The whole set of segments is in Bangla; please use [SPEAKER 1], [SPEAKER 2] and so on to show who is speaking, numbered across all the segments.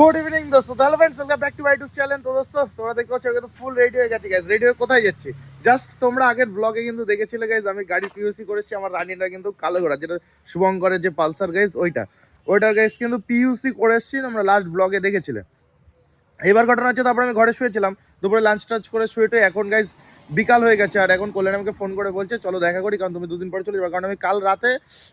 [SPEAKER 1] গুড ইভিনিং দোস্ত, তাহলে friends welcome back to my YouTube channel. তো দোস্ত তোমরা দেখতে পাচ্ছ কিন্তু ফুল রেডি হয়ে গেছে গাইস। রেডি হয়ে কোথায় যাচ্ছি জাস্ট তোমরা আগের ব্লগে কিন্তু দেখেছিলে গাইস, আমি গাড়ি পিইউসি করেছি। আমার রানিটা কিন্তু কালো ঘোড়া, যেটা শুভঙ্করের যে পালসার গাইস, ওইটার গাইস কিন্তু পিইউসি করে এসেছি, তোমরা লাস্ট ব্লগে দেখেছিলে। এবার ঘটনা হচ্ছে, তারপরে আমি ঘরে শুয়েছিলাম, দুপুরে লাঞ্চ টাচ করে শুয়েটে এখন গাইস বিকাল হয়ে গেছে। আর এখন কল্যাণ আমাকে ফোন করে বলছে চলো দেখা করি, কারণ তুমি দুদিন পরে চলে যাবে। কারণ আমি কাল রাতে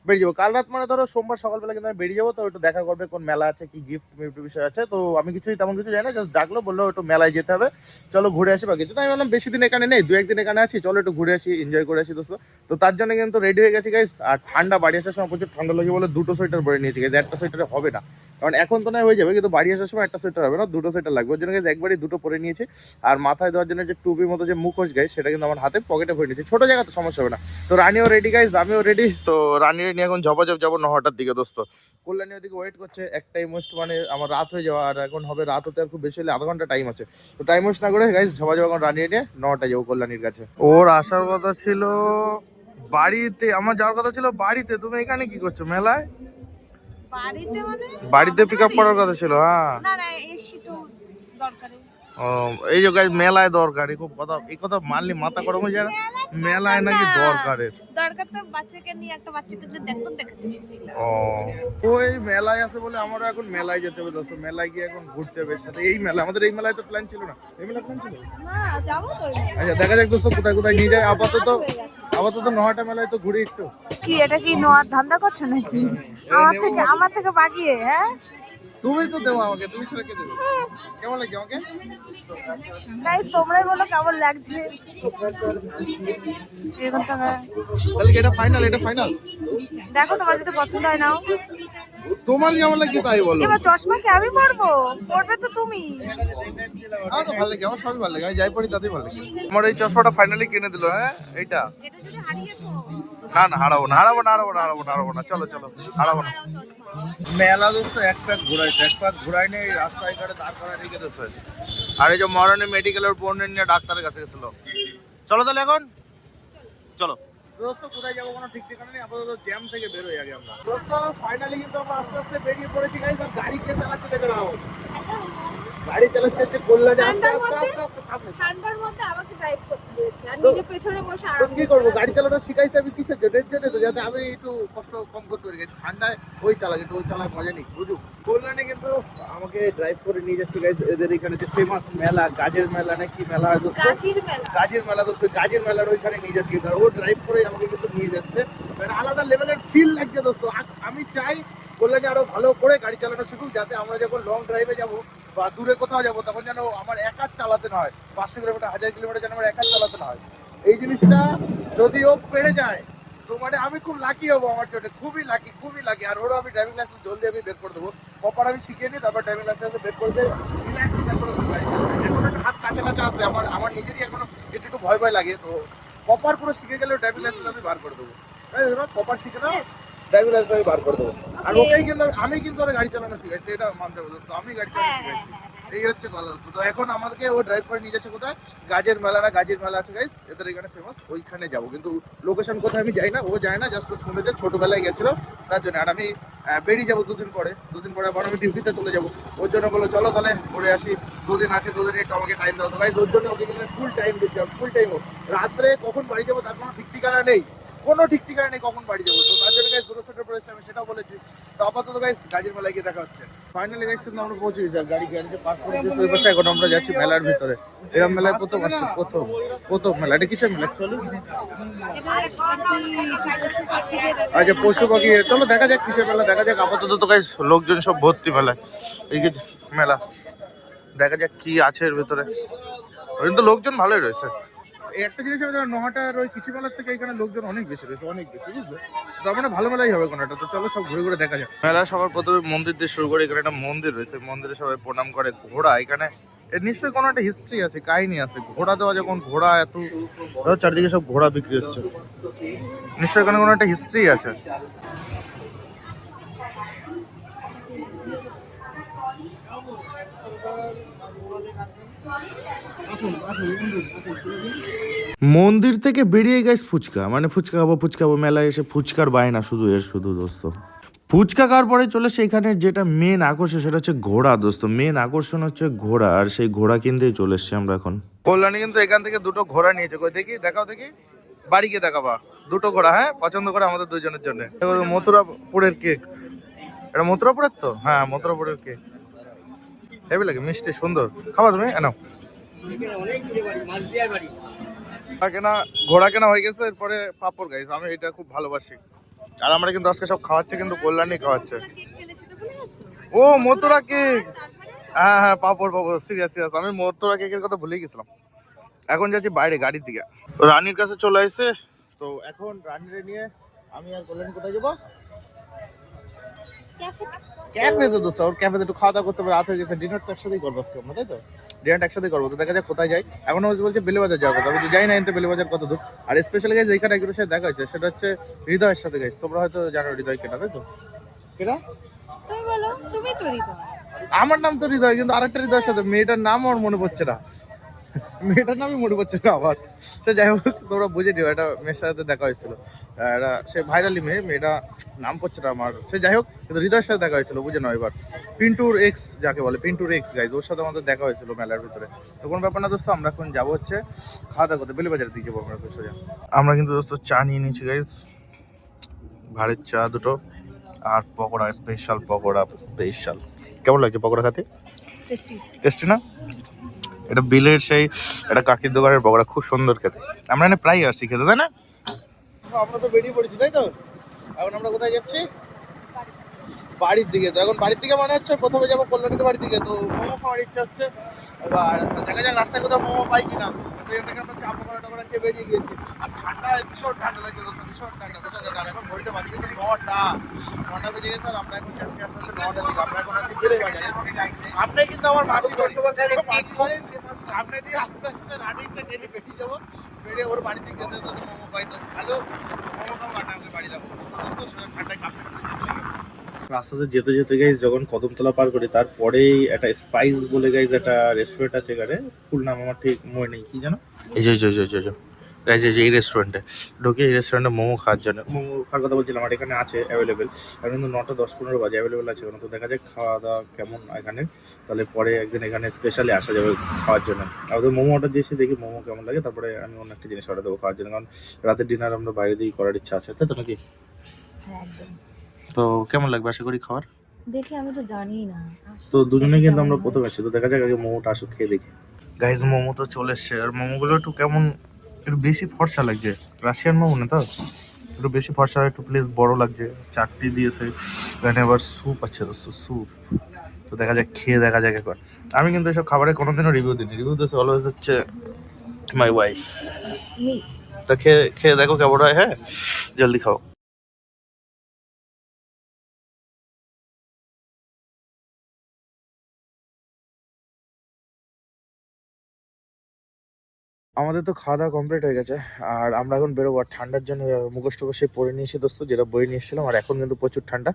[SPEAKER 1] বেরিয়ে যাবো। কাল রাত মানে ধরো সোমবার সকালবেলা কিন্তু আমি বেরিয়ে যাবো। তো একটু দেখা করবে কোন মেলা আছে, কি গিফট বিষয় আছে। তো আমি তেমন কিছু জানি না, জাস্ট ডাকলো, বললো একটু মেলায় যেতে হবে, চলো ঘুরে আসি বা কিছু। তো আমি বললাম বেশি দিন এখানে নেই, 2-1 দিন এখানে আছি, চলো একটু ঘুরে আসি, এনজয় করে আসি দোস্ত। তো তার জন্য কিন্তু রেডি হয়ে গেছি গাইস। আর ঠান্ডা, বাড়ি আসার সময় প্রচুর ঠান্ডা লাগে বলে 2টো সোয়েটার পরে নিয়েছি গাইস। একটা সোয়েটারে হবে না, কারণ এখন তো নয় হয়ে যাবে, কিন্তু বাড়ি আসার সময় একটা সোয়েটার হবে না, 2টো সোয়েটার লাগবে। ওই জন্য একবারই 2টো পরে নিয়েছি। আর মাথায় দেওয়ার জন্য যে টুপির মতো যে মুখোশ গাইস, সেটা কিন্তু আমার হাতে পকেটে ভরে নিয়েছি। ছোট জায়গা তো সমস্যা হবে না। তো রানিও রেডি গাইস, আমিও রেডি। তো রানির নিয়ে এখন ঝপাঝপ যাবো 9টার দিকে দোস্ত। কল্যাণী ওদিকে ওয়েট করছে, একটাই মোস্ট মানে আমার রাত হয়ে যাওয়া। আর এখন হবে রাত হতে আর খুব বেশি হলে আধা ঘন্টা টাইম আছে। তো টাইম ওয়েস্ট না করে গাইস ঝপাঝপ এখন রানিয়ে নিয়ে 9টায় যাবো কল্যাণীর কাছে। ওর আসার কথা ছিল বাড়িতে, আমার যাওয়ার কথা ছিল বাড়িতে। তুমি এখানে কি করছো মেলায়?
[SPEAKER 2] বাড়িতে মানে
[SPEAKER 1] বাড়িতে পিক আপ করার কথা ছিল। হ্যাঁ
[SPEAKER 2] না না এসি তো দরকারি।
[SPEAKER 1] ও, এই যে গাইস মেলায় দরকারি, খুব কথা, এই কথা মানলি মাথা গরম হয়ে যায় না? মেলায় নাকি দরকারের
[SPEAKER 2] দরকার তো বাচ্চাকে নিয়ে, একটা বাচ্চাকে দেখাতে এসেছিলাম।
[SPEAKER 1] ও, ওই মেলায় আছে বলে আমারও এখন মেলায় যেতে হবে দোস্ত। মেলায় গিয়ে এখন ঘুরতে হবে সাথে। এই মেলা, আমাদের এই মেলায় তো প্ল্যান ছিল না। এই মেলা প্ল্যান ছিল
[SPEAKER 2] না, যাবো তো।
[SPEAKER 1] আচ্ছা, দেখা যাক দোস্ত কোথায় কোথায় নিয়ে যায়। আপাতত 9টা মেলায় তো ঘুরে একটু।
[SPEAKER 2] কি এটা কি নোয়ার ধান্দা করছো নাকি? আমার থেকে বাগিয়ে। হ্যাঁ,
[SPEAKER 1] তুমি তো দেবো আমাকে, তুমি ছাড়া কে দেবে? কেমন লাগে আমাকে?
[SPEAKER 2] গাইস তোমরাই বলো কেমন লাগছে। এখন তো
[SPEAKER 1] তাহলে কি এটা ফাইনাল? এটা ফাইনাল?
[SPEAKER 2] দেখো, তোমার যদি পছন্দ হয় নাও।
[SPEAKER 1] তোমার কেমন লাগছে তাই বলো।
[SPEAKER 2] এবার চশমা কি আমি পরবো? পরবে তো তুমি।
[SPEAKER 1] আমার তো ভালো লাগে, আমার সবই ভালো লাগে, আমি যাই পড়ি তাতেই ভালো লাগে। আমার এই চশমাটা ফাইনালি কিনে দিল। হ্যাঁ এইটা
[SPEAKER 2] এটা যদি হারিয়েছো
[SPEAKER 1] না, হারাবো না। চলো হারাবো না। মেলা দোস্ত এক প্যাক ঘুরাই নেই, রাস্তায় ঘাটে দাঁড় করায় রেখে দিয়েছে। আর এই যে মরণে মেডিকেলের বোন নিয়ে ডাক্তারের কাছে গেছিল। চলো তাহলে এখন চলো দোস্ত, কোথায় যাবো কোনো ঠিক ঠিকানা নেই। আপাতত জ্যাম থেকে বেরোই আগে আমরা দোস্ত। ফাইনালি কিন্তু আমরা আস্তে আস্তে বেরিয়ে পড়েছি গাইস। আর গাড়ি কে চালাচ্ছে দেখে নাও, গাড়ি চালাচ্ছে হচ্ছে কল্যাণী। আস্তে সামনে।
[SPEAKER 2] ঠান্ডার মধ্যে আমাকে ড্রাইভ করতে দিয়েছে আর নিজে পেছনে বসে
[SPEAKER 1] তো
[SPEAKER 2] আরাম।
[SPEAKER 1] কি করবো, গাড়ি চালানো শিখাইছে আমি কিসের জন্য? এর জন্য তো, যাতে আমি একটু কষ্ট কম করতে পারি গেছি ঠান্ডায়। ওই চালাক মজা নেই, বুঝুক। কল্যাণী কিন্তু আমাকে ড্রাইভ করে নিয়ে যাচ্ছে গাইস। এদের এখানে যে ফেমাস মেলা, গাজের মেলা না কি মেলা হয় দোস্ত? গাজীর মেলা দোস্ত। গাজীর মেলার ওইখানে নিয়ে যাচ্ছে। ও ড্রাইভ করে আমাকে কিন্তু নিয়ে যাচ্ছে। আলাদা লেভেলের ফিল লাগছে দোস্ত। আমি চাই কল্যাণী আরো ভালো করে গাড়ি চালানো শিখুক, যাতে আমরা যখন লং ড্রাইভে যাবো বা দূরে কোথাও যাবো, তখন যেন আমার একা চালাতে না হয়। 500 কিলোমিটার 1000 কিলোমিটার যেন আমার একা চালাতে না হয়। এই জিনিসটা যদি ও পেরে যায়, তো মানে আমি খুব লাকি হবো। আমার জন্য খুবই লাকি। আর ওরও আমি ড্রাইভিং লাইসেন্স জলদি আমি বের করে দেবো। প্রপার আমি শিখিয়ে নিই, তারপর ড্রাইভিং লাইসেন্স বের করে দিয়ে রিল্যাক্সে তারপরে গাড়ি চালাবো। এখন একটা হাত কাছে আছে, আমার নিজেরই এখনো একটু ভয় লাগে। তো প্রপার পুরো শিখে গেলে ড্রাইভিং লাইসেন্স আমি বার করে দেবো। প্রপার শিখে নাও, ড্রাইভিং লাইসেন্স আমি বার করে দেবো। আর ওকেই কিন্তু আমি কিন্তু ওরা গাড়ি চালানো শিখাইছি, এটা মানতে হবে দোস্ত। আমি গাড়ি চালানো শিখাইছি, এই হচ্ছে কথা দোস্ত। তো এখন আমাদেরকে ও ড্রাইভ করে নিয়ে যাচ্ছে কোথায়? গাজীর মেলা আছে গাইস, এদের এখানে ফেমাস, ওইখানে যাবো। কিন্তু লোকেশন কোথায় আমি যাই না, ও যায় না, জাস্ট শুনেছে ছোটবেলায় গেছিল তার জন্য। আর আমি বেরিয়ে যাবো 2 দিন পরে আবার আমি ডিউটিতে চলে যাবো। ওর জন্য বলো চলো তাহলে ঘুরে আসি, 2 দিন আছে, 2 দিন একটু আমাকে টাইম দাও। তো গাইস ওর জন্য ওকে কিন্তু ফুল টাইম দিচ্ছে, ফুল টাইম। রাত্রে কখন বাড়ি যাবো তার কোনো ঠিক ঠিকানা নেই, কখন বাড়ি যাবো। তো তার জন্য গাইস দুটো সেটের পড়েছে, আমি সেটাও বলেছি। তো আপাতত গাইস গাজীর মেলায় গিয়ে দেখা হচ্ছে। ফাইনালি গাইস কিন্তু আমরা পৌঁছে গেছি। গাড়িতে পার্ক করে দিয়েছি ওই পাশে। এখন আমরা যাচ্ছি মেলার ভিতরে। এরকম মেলায় প্রথম আসছে, প্রথম মেলা। এটা কিসের মেলা অ্যাকচুয়ালি? আচ্ছা, পশু পাখি। চলো দেখা যাক কিসের মেলা, দেখা যাক। আপাতত তো গাইস লোকজন সব ভর্তি মেলায়। এই যে মেলা, দেখা যাক কি আছে এর ভিতরে। কিন্তু লোকজন ভালোই রয়েছে। একটা জিনিস আমি নহাটার ওই কৃষি মেলার থেকে এখানে লোকজন অনেক বেশি রয়েছে, বুঝলে? তো মানে ভালো মেলাই হবে কোনোটা। তো চলো সব ঘুরে দেখা যায়। মেলা সবার প্রথমে মন্দির দিয়ে শুরু করে। এখানে একটা মন্দির রয়েছে, মন্দিরে সবাই প্রণাম করে। ঘোড়া এখানে, এর নিশ্চয়ই কোনো একটা হিস্ট্রি আছে, কাহিনী আছে। ঘোড়া দেওয়া, যখন ঘোড়া এত চারিদিকে সব ঘোড়া বিক্রি হচ্ছে, নিশ্চয়ই এখানে কোনো একটা হিস্ট্রি আছে। মন্দির থেকে বেরিয়ে গেছে ফুচকা, মানে ফুচকা খাবো মেলায় এসে। ফুচকার বায়না শুধু দোস্ত।
[SPEAKER 3] ফুচকা খাওয়ার পরে চলে সেখানে যেটা মেন আকর্ষণ সেটা হচ্ছে ঘোড়া দোস্ত। মেন আকর্ষণ হচ্ছে ঘোড়া, আর সেই ঘোড়া কিনতেই চলে এসছি আমরা এখন।
[SPEAKER 1] কল্যাণী কিন্তু এখান থেকে দুটো ঘোড়া নিয়েছে, কই দেখি, দেখাও দেখি, বাড়ি গিয়ে দেখাবা। দুটো ঘোড়া, হ্যাঁ, পছন্দ করে আমাদের দুজনের জন্য। মথুরাপুরের কেক, এটা মথুরাপুরের তো, হ্যাঁ মথুরাপুরের কেক, হেভি লাগে, মিষ্টি, সুন্দর। খাবা তুমি? নাও। কেনা ঘোড়া কেনা হয়ে গেছে, এরপরে পাপড় গাইস, আমি এটা খুব ভালোবাসি। আর আমরা কিন্তু আজকে সব খাওয়াচ্ছে, কিন্তু কল্যাণী খাওয়াচ্ছে। ও মথুরা কেক, হ্যাঁ হ্যাঁ, পাপড় পাপড়, সিরিয়াস সিরিয়াস, আমি মথুরা কেকের কথা ভুলে গেছিলাম। এখন যাচ্ছি বাইরে গাড়ির দিকে, রানীর কাছে চলে আসছে। তো এখন রানীরে নিয়ে আমি আর কল্যাণী কোথায় যাবো? ক্যাফেতে দোস্ত, ওর ক্যাফেতে একটু খাওয়া দাওয়া করতে হবে, রাত হয়ে গেছে। ডিনার তো একসাথেই করবো আজকে আমরা, তাই তো? ডিনারটা একসাথেই করবো, তো দেখা যাক কোথায় যাই। এখন বলছে বেলেবাজার যাওয়ার কথা, আমি তো যাই না, এনতে বেলেবাজার কত দূর। আর স্পেশালি গাইজ এইখানে একজনের সাথে দেখা হয়েছে, সেটা হচ্ছে হৃদয়ের সাথে গাইজ। তোমরা হয়তো জানো হৃদয় কেটা, তাই তো? কেটা?
[SPEAKER 2] তুমি বলো, তুমি তো হৃদয়।
[SPEAKER 1] আমার নাম তো হৃদয়, কিন্তু আরেকটা হৃদয়ের সাথে, মেয়েটার নাম আমার মনে পড়ছে না, মেয়েটার নামই মনে পড়ছে না আমার। সে যাই হোক, তোমরা বুঝে নিও, একটা মেয়ের সাথে দেখা হয়েছিল, এটা সে ভাইরালি মেয়ে, মেয়েটা নাম পড়ছে না আমার। সে যাই হোক, কিন্তু হৃদয়ের সাথে দেখা হয়েছিল, বুঝে নাও এবার। পিন্টুর এক্স যাকে বলে, পিন্টুর এক্স গাইজ, ওর সাথে আমাদের দেখা হয়েছিল মেলার ভিতরে। তো কোনো ব্যাপার না দোস্ত, আমরা এখন যাবো হচ্ছে খাওয়া দাওয়া করতে, বেলেবাজারের দিকে যাবো আমরা সোজা। আমরা কিন্তু দোস্ত চা নিয়ে নিয়েছি গাইজ, ভারের চা দুটো, আর পকোড়া, স্পেশাল পকোড়া, স্পেশাল। কেমন লাগছে পকোড়া খেতে?
[SPEAKER 2] টেস্টি।
[SPEAKER 1] টেস্টি না? এটা বিলের সেই একটা কাকির দোকানের পকোড়া, খুব সুন্দর খেতে। আমরা এখানে প্রায় আসছি খেতে, তাই না? আমরা তো বেরিয়ে পড়েছি, তাই তো? এখন আমরা কোথায় যাচ্ছি? বাড়ির দিকে। তো এখন বাড়ির দিকে মানে হচ্ছে প্রথমে যাবো কল্যাণীতে বাড়ির দিকে, তো মোমো খাওয়ার ইচ্ছা হচ্ছে। এবার দেখা যাক রাস্তায় কোথাও মোমো পাই কিনা। তো এখান থেকে আমরা চা পকোড়া টকোড়া খেয়ে বেরিয়ে গিয়েছি। আর ঠান্ডা, ভীষণ ঠান্ডা লাগছে দোস্ত, ভীষণ ঠান্ডা, ভীষণ ঠান্ডা। আর এখন ঘড়িতে বাজে কিন্তু 9টা বেজে গেছে, আর আমরা এখন যাচ্ছি আস্তে আস্তে 9টার দিকে। আমরা এখন আছি বেলেবাজারে, সামনে কিন্তু আমার মাসি বাড়ি। মাসি বাড়ির সামনে দিয়ে আস্তে আস্তে রানিং চা টেনে বেরিয়ে যাবো। বেরিয়ে ওর বাড়ি থেকে যেতে যেতে মোমো পাই, তো ভালো মোমো খাবো, আর না আমি বাড়ি যাবো। ঠান্ডায় কাঁপতে কাঁপতে রাস্তাতে যেতে যেতে গাইজ যখন কদমতলা পার করি, তারপরেই একটা স্পাইস বলে গাইজ একটা রেস্টুরেন্ট আছে এখানে, ফুল নাম আমার ঠিক মনে নেই, কি জানো, এই যে গাইজ এই রেস্টুরেন্টে ঢুকে, এই রেস্টুরেন্টে মোমো খাওয়ার জন্য, মোমো খাওয়ার কথা বলছিলাম। আর এখানে আছে অ্যাভেলেবেল, এখন কিন্তু 9টা 10-15 বাজে, অ্যাভেলেবেল আছে এখন। তো দেখা যাক খাওয়া দাওয়া কেমন এখানে, তাহলে পরে একদিন এখানে স্পেশালি আসা যাবে খাওয়ার জন্য। আমাদের মোমো অর্ডার দিয়েছি, দেখি মোমো কেমন লাগে, তারপরে আমি অন্য একটা জিনিস অর্ডার দেবো খাওয়ার জন্য, কারণ রাতের ডিনার আমরা বাইরে দিয়েই করার ইচ্ছা আছে, তাই তো নাকি?
[SPEAKER 2] হ্যাঁ একদম।
[SPEAKER 1] তো কেমন লাগবে আশা করি খাবার?
[SPEAKER 2] দেখি, আমি তো জানি না।
[SPEAKER 1] তো দুজনেই কিন্তু আমরা প্রথমে এসেছি, তো দেখা যাক আগে মোমোটা আসুক, খেয়ে দেখি। গাইজ মোমো তো চলে এসছে, আর মোমোগুলো একটু কেমন, একটু বেশি ফর্সা লাগছে, রাশিয়ান মোমো না তো, একটু বেশি ফর্সা, একটু প্লেস বড় লাগছে, চারটি দিয়েছে। এখানে আবার স্যুপ আছে দোস্ত, স্যুপ। তো দেখা যাক, খেয়ে দেখা যাক একবার। আমি কিন্তু এসব খাবারের কোনোদিনও রিভিউ দিইনি, রিভিউ দিয়েছে অলওয়েজ হচ্ছে মাই ওয়াইফ। তো খেয়ে খেয়ে দেখো কেমন হয়, হ্যাঁ, জলদি খাও। আমাদের তো খাওয়া দাওয়া কমপ্লিট হয়ে গেছে, আর আমরা এখন বেরোবো। আর ঠান্ডার জন্য মুখোশ টুকোশ পরে নিয়েছি দোস্ত, যেটা বই নিয়ে এসেছিলাম। আর এখন কিন্তু প্রচুর ঠান্ডা।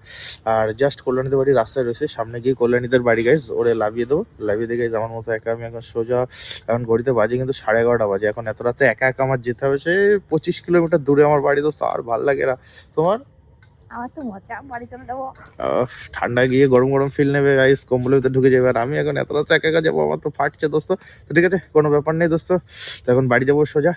[SPEAKER 1] আর জাস্ট কল্যাণীদের বাড়ি রাস্তায় রয়েছে, সামনে গিয়ে কল্যাণীদের বাড়ি গাইজ, ওরে লাভিয়ে দেবো। লাভিয়ে দিয়ে গাইজ আমার মতো একা আমি এখন সোজা, এখন ঘড়িতে বাজে কিন্তু 11:30 বাজে। এখন এত রাতে একা একা আমার যেতে হবে, সে 25 কিলোমিটার দূরে আমার বাড়ি দোস্ত, আর ভাল লাগে না। তোমার?
[SPEAKER 2] আমার তো মজা, বাড়ি চলে যাবো।
[SPEAKER 1] ঠান্ডা গিয়ে গরম গরম ফিল নেবে গাইস, কম্বলের ভিতরে ঢুকে যাবে। আর আমি এখন এত রাতে একা একা যাবো, আমার তো ফাটছে দোস্ত। তো ঠিক আছে, কোনো ব্যাপার নেই দোস্ত। তো এখন বাড়ি যাবো সোজা,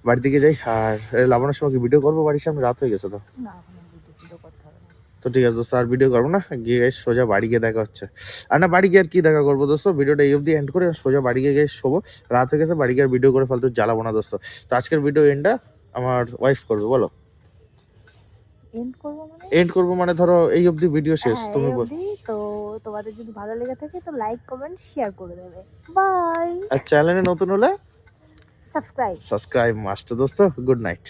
[SPEAKER 1] বাড়ির দিকে যাই। আর লাগানোর সময় কি ভিডিও করবো বাড়ির সামনে? রাত হয়ে গেছে তো।
[SPEAKER 2] না, এখন ভিডিও করতে হবে না।
[SPEAKER 1] তো ঠিক আছে দোস্ত, আর ভিডিও করবো না, গিয়ে গাইস সোজা বাড়ি গিয়ে দেখা হচ্ছে। আর না, বাড়ি গিয়ে আর কি দেখা করবো দোস্ত, ভিডিওটা এই অবধি এন্ড করে সোজা বাড়ি গিয়ে গাইস শোবো। রাত হয়ে গেছে, বাড়ি গিয়ে আর ভিডিও করে ফালতু জ্বালাবো না দোস্ত। তো আজকের ভিডিও এন্ডটা আমার ওয়াইফ করবে, বলো। এন্ড করবো মানে ধরো এই অবধি ভিডিও শেষ,
[SPEAKER 2] হ্যাঁ,
[SPEAKER 1] তুমি
[SPEAKER 2] এই
[SPEAKER 1] বল।
[SPEAKER 2] অবধি। তো তোমাদের যদি ভালো লেগে থাকে তো লাইক কমেন্ট শেয়ার করে দেবে। বাই।
[SPEAKER 1] আর চ্যানেলে নতুন হলে
[SPEAKER 2] সাবস্ক্রাইব।
[SPEAKER 1] সাবস্ক্রাইব মাস্ট দোস্ত। Good night.